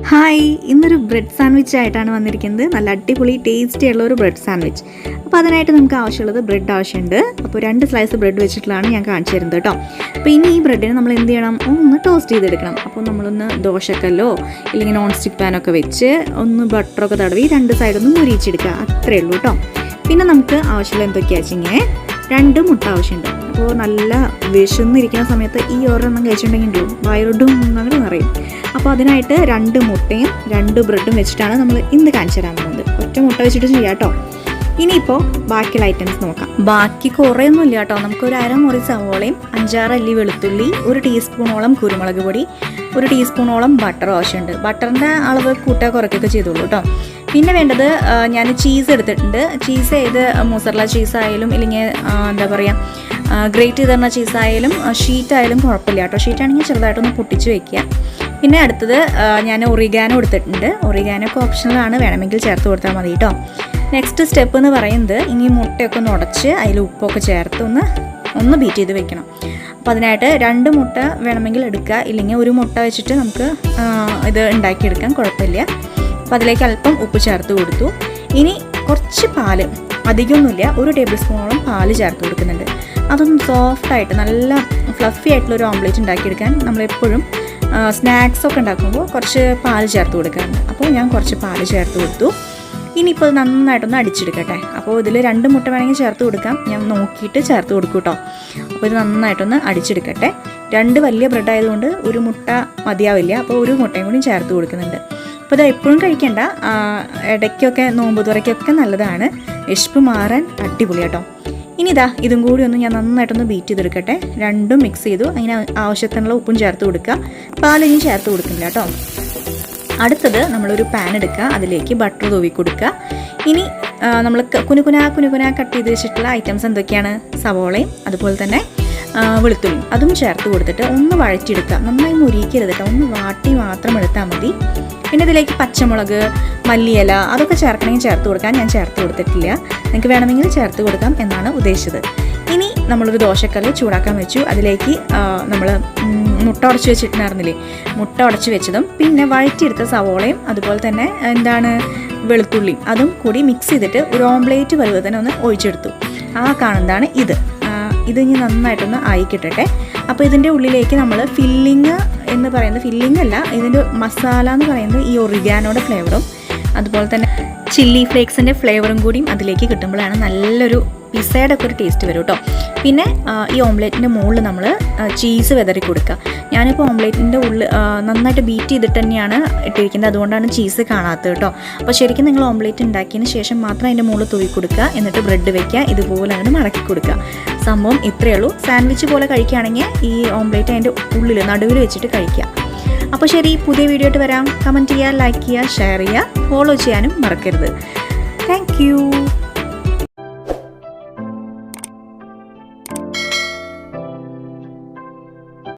Hi, ഇന്നൊരു bread sandwich ആയിട്ടാണ് വന്നിരിക്കുന്നത്. നല്ല അടിപൊളി ടേസ്റ്റി ഉള്ള ഒരു ബ്രെഡ് സാൻഡ്വിച്ച്. അപ്പോൾ അതിനായിട്ട് നമുക്ക് ആവശ്യമുള്ളത് ബ്രെഡ് ആവശ്യമുണ്ട്. അപ്പോൾ 2 സ്ലൈസ് ബ്രെഡ് വെച്ചിട്ടുള്ളതാണ് ഞാൻ കാണിച്ചു തരുന്നത് കേട്ടോ. അപ്പോൾ ഇനി ഈ ബ്രെഡിന് നമ്മൾ എന്ത് ചെയ്യണം, ഒന്ന് ടോസ്റ്റ് ചെയ്തെടുക്കണം. അപ്പോൾ നമ്മളൊന്ന് ദോശക്കല്ലോ ഇല്ലെങ്കിൽ നോൺ സ്റ്റിക്ക് പാനൊക്കെ വെച്ച് ഒന്ന് ബട്ടറൊക്കെ തടവി 2 സൈഡൊന്ന് മുരിച്ചെടുക്കുക. അത്രയേ ഉള്ളൂ കേട്ടോ. പിന്നെ നമുക്ക് ആവശ്യമുള്ള എന്തൊക്കെയാണെന്ന് വെച്ചിങ്ങനെ 2 മുട്ട ആവശ്യമുണ്ട്. അപ്പോൾ നല്ല വിശന്നിരിക്കുന്ന സമയത്ത് ഈ ഒരെണ്ണം കഴിച്ചിട്ടുണ്ടെങ്കിൽ വയറൊടും അങ്ങനെ നിറയും. അപ്പോൾ അതിനായിട്ട് 2 മുട്ടയും 2 ബ്രെഡും വെച്ചിട്ടാണ് നമ്മൾ ഇന്ന് കാണിച്ചു തരാൻ പോകുന്നത്. ഒറ്റ മുട്ട വെച്ചിട്ട് ചെയ്യാം കേട്ടോ. ഇനിയിപ്പോൾ ബാക്കിയുള്ള ഐറ്റംസ് നോക്കാം. ബാക്കി കുറേയൊന്നും ഇല്ല കേട്ടോ. നമുക്കൊരു അരമുറി സവോളയും 5-6 അല്ലി വെളുത്തുള്ളി, 1 ടീസ്പൂണോളം കുരുമുളക് പൊടി, 1 ടീസ്പൂണോളം ബട്ടർ ആവശ്യമുണ്ട്. ബട്ടറിൻ്റെ അളവ് കൂട്ടുക കുറയ്ക്കുകയൊക്കെ ചെയ്തോളൂ കേട്ടോ. പിന്നെ വേണ്ടത് ഞാൻ ചീസ് എടുത്തിട്ടുണ്ട്. ചീസ് ഏത് മോസറല്ല ചീസായാലും ഇല്ലെങ്കിൽ എന്താ പറയുക ഗ്രേറ്റ് ചെയ്ത് തരുന്ന ചീസായാലും ഷീറ്റായാലും കുഴപ്പമില്ല കേട്ടോ. ഷീറ്റാണെങ്കിൽ ചെറുതായിട്ടൊന്ന് പൊട്ടിച്ച് വയ്ക്കുക. പിന്നെ അടുത്തത് ഞാൻ ഒറിഗാനോ എടുത്തിട്ടുണ്ട്. ഒറിഗാനോ ഒക്കെ ഓപ്ഷണലാണ്, വേണമെങ്കിൽ ചേർത്ത് കൊടുത്താൽ മതി കേട്ടോ. നെക്സ്റ്റ് സ്റ്റെപ്പ് എന്ന് പറയുന്നത് ഇനി മുട്ടയൊക്കെ ഒന്ന് ഉടച്ച് അതിൽ ഉപ്പൊക്കെ ചേർത്ത് ഒന്ന് ബീറ്റ് ചെയ്ത് വെക്കണം. അപ്പോൾ അതിനായിട്ട് 2 മുട്ട വേണമെങ്കിൽ എടുക്കുക, ഇല്ലെങ്കിൽ 1 മുട്ട വെച്ചിട്ട് നമുക്ക് ഇത് ഉണ്ടാക്കിയെടുക്കാം, കുഴപ്പമില്ല. അപ്പോൾ അതിലേക്ക് അല്പം ഉപ്പ് ചേർത്ത് കൊടുത്തു. ഇനി കുറച്ച് പാല്, അധികമൊന്നുമില്ല, 1 ടേബിൾ സ്പൂണോളം പാല് ചേർത്ത് കൊടുക്കുന്നുണ്ട്. അതൊന്ന് സോഫ്റ്റായിട്ട് നല്ല ഫ്ലഫി ആയിട്ടുള്ളൊരു ഓംലേറ്റ് ഉണ്ടാക്കിയെടുക്കാൻ നമ്മളെപ്പോഴും സ്നാക്സൊക്കെ ഉണ്ടാക്കുമ്പോൾ കുറച്ച് പാല് ചേർത്ത് കൊടുക്കാറുണ്ട്. അപ്പോൾ ഞാൻ കുറച്ച് പാല് ചേർത്ത് കൊടുത്തു. ഇനിയിപ്പോൾ ഇത് നന്നായിട്ടൊന്ന് അടിച്ചെടുക്കട്ടെ. അപ്പോൾ ഇതിൽ 2 മുട്ട വേണമെങ്കിൽ ചേർത്ത് കൊടുക്കാം, ഞാൻ നോക്കിയിട്ട് ചേർത്ത് കൊടുക്കും കേട്ടോ. അപ്പോൾ ഇത് നന്നായിട്ടൊന്ന് അടിച്ചെടുക്കട്ടെ. 2 വലിയ ബ്രെഡ് ആയതുകൊണ്ട് 1 മുട്ട മതിയാവില്ല, അപ്പോൾ 1 മുട്ടയും കൂടി ചേർത്ത് കൊടുക്കുന്നുണ്ട്. അപ്പോൾ ഇത് എപ്പോഴും കഴിക്കേണ്ട, ഇടയ്ക്കൊക്കെ നോമ്പ് തുറയ്ക്കൊക്കെ നല്ലതാണ്, വിശപ്പ് മാറാൻ അടിപൊളി കേട്ടോ. ഇനി ഇതും കൂടി ഒന്ന് ഞാൻ നന്നായിട്ടൊന്ന് ബീറ്റ് ചെയ്തെടുക്കട്ടെ. 2ഉം മിക്സ് ചെയ്തു. അതിന് ആവശ്യത്തിനുള്ള ഉപ്പും ചേർത്ത് കൊടുക്കുക. പാലിനും ചേർത്ത് കൊടുക്കുന്നില്ല കേട്ടോ. അടുത്തത് നമ്മളൊരു പാൻ എടുക്കുക, അതിലേക്ക് ബട്ടർ തൂവി കൊടുക്കുക. ഇനി നമ്മൾ കുനുകുന കട്ട് ചെയ്ത് വെച്ചിട്ടുള്ള ഐറ്റംസ് എന്തൊക്കെയാണ്, സവോളയും അതുപോലെ തന്നെ വെളുത്തുള്ളിയും അതും ചേർത്ത് കൊടുത്തിട്ട് ഒന്ന് വഴറ്റിയെടുക്കുക. നന്നായി മുരിക്കരുത് കേട്ടോ, ഒന്ന് വാട്ടി മാത്രം എടുത്താൽ മതി. പിന്നെ ഇതിലേക്ക് പച്ചമുളക്, മല്ലിയില അതൊക്കെ ചേർക്കണമെങ്കിൽ ചേർത്ത് കൊടുക്കാൻ, ഞാൻ ചേർത്ത് കൊടുത്തിട്ടില്ല. നിങ്ങൾക്ക് വേണമെങ്കിൽ ചേർത്ത് കൊടുക്കാം എന്നാണ് ഉദ്ദേശിച്ചത്. ഇനി നമ്മളൊരു ദോശക്കല്ല് ചൂടാക്കാൻ വെച്ചു. അതിലേക്ക് നമ്മൾ മുട്ട ഉടച്ച് വെച്ചിട്ടുണ്ടായിരുന്നില്ലേ, മുട്ട ഉടച്ച് വെച്ചതും പിന്നെ വഴറ്റിയെടുത്ത സവോളയും അതുപോലെ തന്നെ വെളുത്തുള്ളിയും അതും കൂടി മിക്സ് ചെയ്തിട്ട് ഒരു ഓംലേറ്റ് പരുവത്തിന് ഒന്ന് ഒഴിച്ചെടുത്തു. ആ കാണുന്നതാണ് ഇത് ഇനി നന്നായിട്ടൊന്ന് ആയി കിട്ടട്ടെ. അപ്പോൾ ഇതിൻ്റെ ഉള്ളിലേക്ക് നമ്മൾ ഫില്ലിങ് എന്ന് പറയുന്നത്, ഫില്ലിംഗ് അല്ല, ഇതിൻ്റെ മസാല എന്ന് പറയുന്നത് ഈ ഒറിഗാനോയുടെ ഫ്ലേവറും അതുപോലെ തന്നെ ചില്ലി ഫ്ലേക്സിൻ്റെ ഫ്ലേവറും കൂടിയും അതിലേക്ക് കിട്ടുമ്പോഴാണ് നല്ലൊരു പിസയുടെ ഒക്കെ ഒരു ടേസ്റ്റ് വരും കേട്ടോ. പിന്നെ ഈ ഓംലേറ്റിൻ്റെ മുകളിൽ നമ്മൾ ചീസ് വിതറി കൊടുക്കുക. ഞാനിപ്പോൾ ഓംലേറ്റിൻ്റെ ഉള്ളിൽ നന്നായിട്ട് ബീറ്റ് ചെയ്തിട്ട് തന്നെയാണ് ഇട്ടിരിക്കുന്നത്, അതുകൊണ്ടാണ് ചീസ് കാണാത്തത് കേട്ടോ. അപ്പോൾ ശരിക്കും നിങ്ങൾ ഓംലേറ്റ് ഉണ്ടാക്കിയതിന് ശേഷം മാത്രം അതിൻ്റെ മുകളിൽ തൂവി കൊടുക്കുക, എന്നിട്ട് ബ്രെഡ് വയ്ക്കുക, ഇതുപോലെ അങ്ങനെ മടക്കി കൊടുക്കുക. സംഭവം ഇത്രയേ ഉള്ളൂ. സാൻഡ്വിച്ച് പോലെ കഴിക്കുകയാണെങ്കിൽ ഈ ഓംലേറ്റ് അതിൻ്റെ ഉള്ളിൽ നടുവിൽ വെച്ചിട്ട് കഴിക്കുക. അപ്പോൾ ശരി, പുതിയ വീഡിയോ ആയിട്ട് വരാം. കമൻറ്റ് ചെയ്യുക, ലൈക്ക് ചെയ്യുക, ഷെയർ ചെയ്യുക, ഫോളോ ചെയ്യാനും മറക്കരുത്. Thank you.